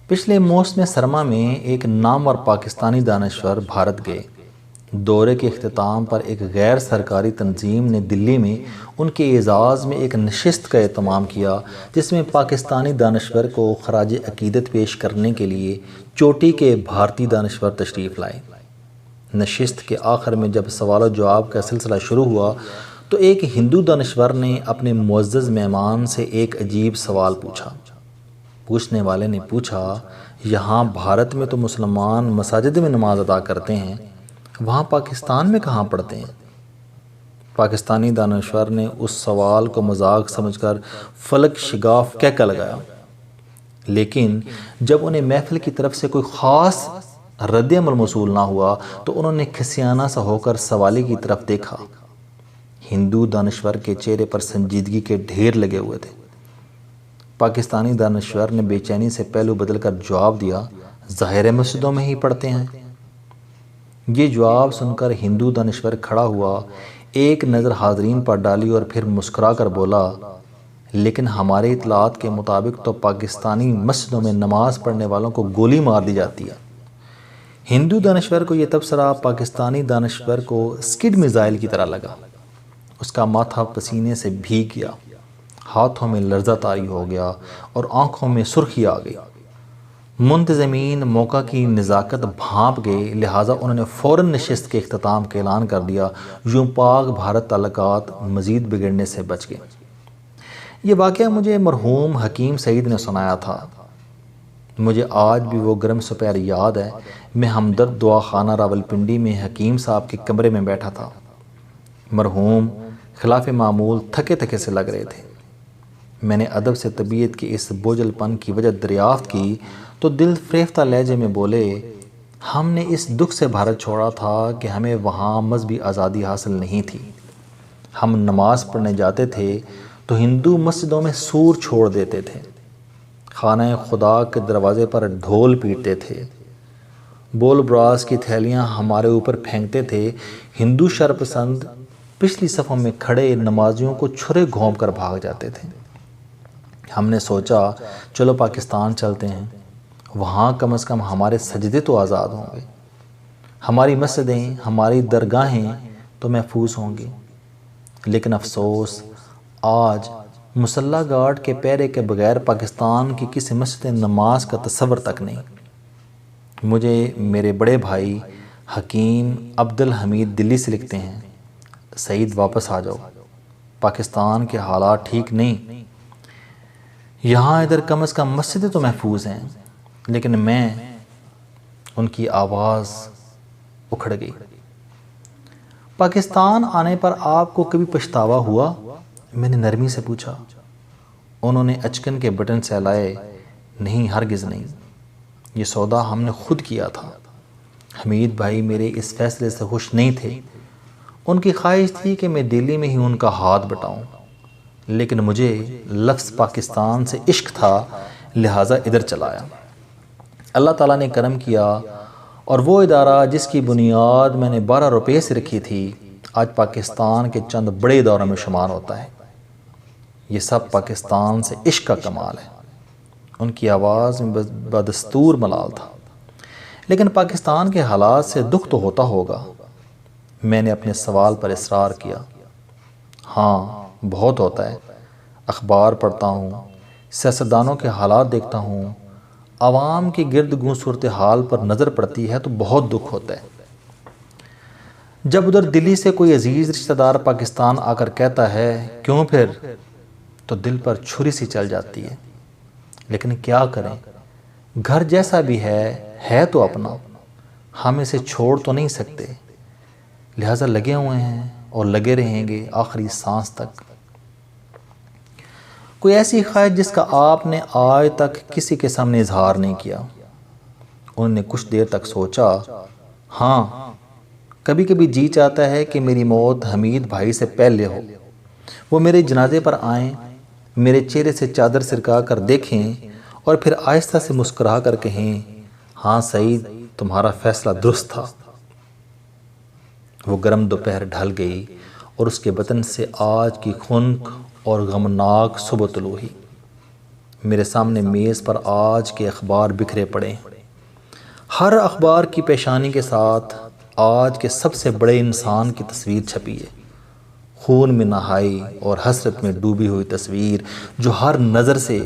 پچھلے موسم سرما میں ایک نامور پاکستانی دانشور بھارت گئے۔ دورے کے اختتام پر ایک غیر سرکاری تنظیم نے دلی میں ان کے اعزاز میں ایک نشست کا اہتمام کیا، جس میں پاکستانی دانشور کو خراج عقیدت پیش کرنے کے لیے چوٹی کے بھارتی دانشور تشریف لائے۔ نشست کے آخر میں جب سوال و جواب کا سلسلہ شروع ہوا تو ایک ہندو دانشور نے اپنے معزز مہمان سے ایک عجیب سوال پوچھا۔ پوچھنے والے نے پوچھا، یہاں بھارت میں تو مسلمان مساجد میں نماز ادا کرتے ہیں، وہاں پاکستان میں کہاں پڑھتے ہیں؟ پاکستانی دانشور نے اس سوال کو مذاق سمجھ کر فلک شگاف کہہ کر لگایا، لیکن جب انہیں محفل کی طرف سے کوئی خاص رد عمل موصول نہ ہوا تو انہوں نے کھسیانہ سا ہو کر سوالی کی طرف دیکھا۔ ہندو دانشور کے چہرے پر سنجیدگی کے ڈھیر لگے ہوئے تھے۔ پاکستانی دانشور نے بے چینی سے پہلو بدل کر جواب دیا، ظاہر مسجدوں میں ہی پڑھتے ہیں۔ یہ جواب سن کر ہندو دانشور کھڑا ہوا، ایک نظر حاضرین پر ڈالی اور پھر مسکرا کر بولا، لیکن ہمارے اطلاعات کے مطابق تو پاکستانی مسجدوں میں نماز پڑھنے والوں کو گولی مار دی جاتی ہے۔ ہندو دانشور کو یہ تبصرہ پاکستانی دانشور کو اسکڈ میزائل کی طرح لگا۔ اس کا ماتھا پسینے سے بھیگ گیا، ہاتھوں میں لرزہ طاری ہو گیا اور آنکھوں میں سرخی آ گئی۔ منتظمین موقع کی نزاکت بھانپ گئے، لہٰذا انہوں نے فوراً نشست کے اختتام کا اعلان کر دیا۔ یوں پاک بھارت تعلقات مزید بگڑنے سے بچ گئے۔ یہ واقعہ مجھے مرحوم حکیم سعید نے سنایا تھا۔ مجھے آج بھی وہ گرم سپہر یاد ہے۔ میں ہمدرد دعا خانہ راولپنڈی میں حکیم صاحب کے کمرے میں بیٹھا تھا۔ مرحوم خلاف معمول تھکے تھکے سے لگ رہے تھے۔ میں نے ادب سے طبیعت کے اس بوجھل پن کی وجہ دریافت کی تو دل فریفتہ لہجے میں بولے، ہم نے اس دکھ سے بھارت چھوڑا تھا کہ ہمیں وہاں مذہبی آزادی حاصل نہیں تھی۔ ہم نماز پڑھنے جاتے تھے تو ہندو مسجدوں میں سور چھوڑ دیتے تھے، خانہ خدا کے دروازے پر ڈھول پیٹتے تھے، بول براس کی تھیلیاں ہمارے اوپر پھینکتے تھے۔ ہندو شرپسند پچھلی صفوں میں کھڑے نمازیوں کو چھرے گھونپ کر بھاگ جاتے تھے۔ ہم نے سوچا چلو پاکستان چلتے ہیں، وہاں کم از کم ہمارے سجدے تو آزاد ہوں گے، ہماری مسجدیں، ہماری درگاہیں تو محفوظ ہوں گی۔ لیکن افسوس، آج مسلح گارڈ کے پہرے کے بغیر پاکستان کی کسی مسجد نماز کا تصور تک نہیں۔ مجھے میرے بڑے بھائی حکیم عبدالحمید دلی سے لکھتے ہیں، سعید واپس آ جاؤ، پاکستان کے حالات ٹھیک نہیں، یہاں ادھر کم از کم مسجدیں تو محفوظ ہیں۔ لیکن میں ان کی آواز اکھڑ گئی۔ پاکستان آنے پر آپ کو کبھی پچھتاوا ہوا؟ میں نے نرمی سے پوچھا۔ انہوں نے اچکن کے بٹن سہلائے، نہیں، ہرگز نہیں، یہ سودا ہم نے خود کیا تھا۔ حمید بھائی میرے اس فیصلے سے خوش نہیں تھے۔ ان کی خواہش تھی کہ میں دلی میں ہی ان کا ہاتھ بٹاؤں، لیکن مجھے لفظ پاکستان سے عشق تھا، لہٰذا ادھر چلایا۔ اللہ تعالیٰ نے کرم کیا اور وہ ادارہ جس کی بنیاد میں نے 12 روپے سے رکھی تھی، آج پاکستان کے چند بڑے اداروں میں شمار ہوتا ہے۔ یہ سب پاکستان سے عشق کا کمال ہے۔ ان کی آواز میں بدستور ملال تھا۔ لیکن پاکستان کے حالات سے دکھ تو ہوتا ہوگا؟ میں نے اپنے سوال پر اصرار کیا۔ ہاں، بہت ہوتا ہے۔ اخبار پڑھتا ہوں، سیاستدانوں کے حالات دیکھتا ہوں، عوام کی گرد گوں صورتحال پر نظر پڑتی ہے تو بہت دکھ ہوتا ہے۔ جب ادھر دلی سے کوئی عزیز رشتہ دار پاکستان آ کر کہتا ہے کیوں پھر، تو دل پر چھری سی چل جاتی ہے۔ لیکن کیا کریں، گھر جیسا بھی ہے تو اپنا، ہم اسے چھوڑ تو نہیں سکتے، لہٰذا لگے ہوئے ہیں اور لگے رہیں گے آخری سانس تک۔ کوئی ایسی خواہش جس کا آپ نے آج تک کسی کے سامنے اظہار نہیں کیا؟ انہوں نے کچھ دیر تک سوچا۔ ہاں، کبھی کبھی جی چاہتا ہے کہ میری موت حمید بھائی سے پہلے ہو، وہ میرے جنازے پر آئیں، میرے چہرے سے چادر سرکا کر دیکھیں اور پھر آہستہ سے مسکرا کر کہیں، ہاں سعید، تمہارا فیصلہ درست تھا۔ وہ گرم دوپہر ڈھل گئی اور اس کے بدن سے آج کی خنک اور غمناک صبح طلوع ہوئی۔ میرے سامنے میز پر آج کے اخبار بکھرے پڑے ہیں۔ ہر اخبار کی پیشانی کے ساتھ آج کے سب سے بڑے انسان کی تصویر چھپی ہے، خون میں نہائی اور حسرت میں ڈوبی ہوئی تصویر، جو ہر نظر سے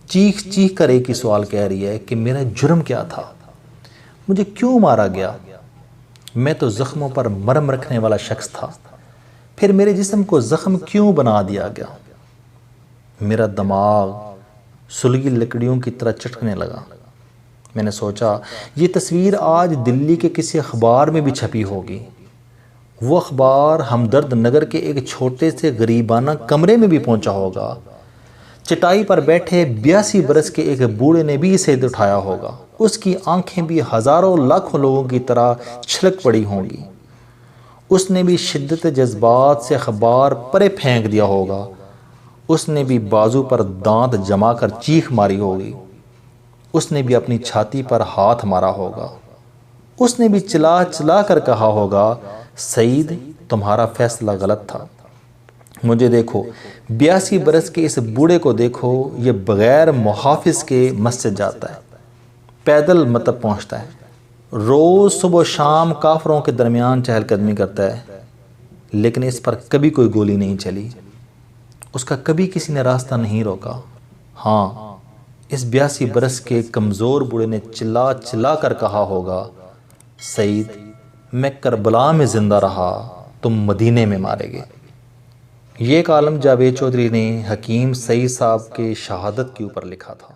چیخ چیخ کر ایک ہی سوال کہہ رہی ہے کہ میرا جرم کیا تھا، مجھے کیوں مارا گیا؟ میں تو زخموں پر مرہم رکھنے والا شخص تھا، پھر میرے جسم کو زخم کیوں بنا دیا گیا؟ میرا دماغ سلگی لکڑیوں کی طرح چٹکنے لگا۔ میں نے سوچا یہ تصویر آج دلی کے کسی اخبار میں بھی چھپی ہوگی، وہ اخبار ہمدرد نگر کے ایک چھوٹے سے غریبانہ کمرے میں بھی پہنچا ہوگا، چٹائی پر بیٹھے 82 برس کے ایک بوڑھے نے بھی اسے اٹھایا ہوگا، اس کی آنکھیں بھی ہزاروں لاکھوں لوگوں کی طرح چھلک پڑی ہوں گی، اس نے بھی شدت جذبات سے اخبار پرے پھینک دیا ہوگا، اس نے بھی بازو پر دانت جما کر چیخ ماری ہوگی، اس نے بھی اپنی چھاتی پر ہاتھ مارا ہوگا، اس نے بھی چلا چلا کر کہا ہوگا سعید تمہارا فیصلہ غلط تھا۔ مجھے دیکھو، 82 برس کے اس بوڑھے کو دیکھو، یہ بغیر محافظ کے مسجد جاتا ہے، پیدل مطلب پہنچتا ہے، روز صبح و شام کافروں کے درمیان چہل قدمی کرتا ہے، لیکن اس پر کبھی کوئی گولی نہیں چلی، اس کا کبھی کسی نے راستہ نہیں روکا۔ ہاں، اس 82 برس کے کمزور بوڑھے نے چلا چلا کر کہا ہوگا سعید میں کربلا میں زندہ رہا، تم مدینے میں مارے گے۔ یہ کالم جاوید چودھری نے حکیم سعید صاحب کے شہادت کے اوپر لکھا تھا۔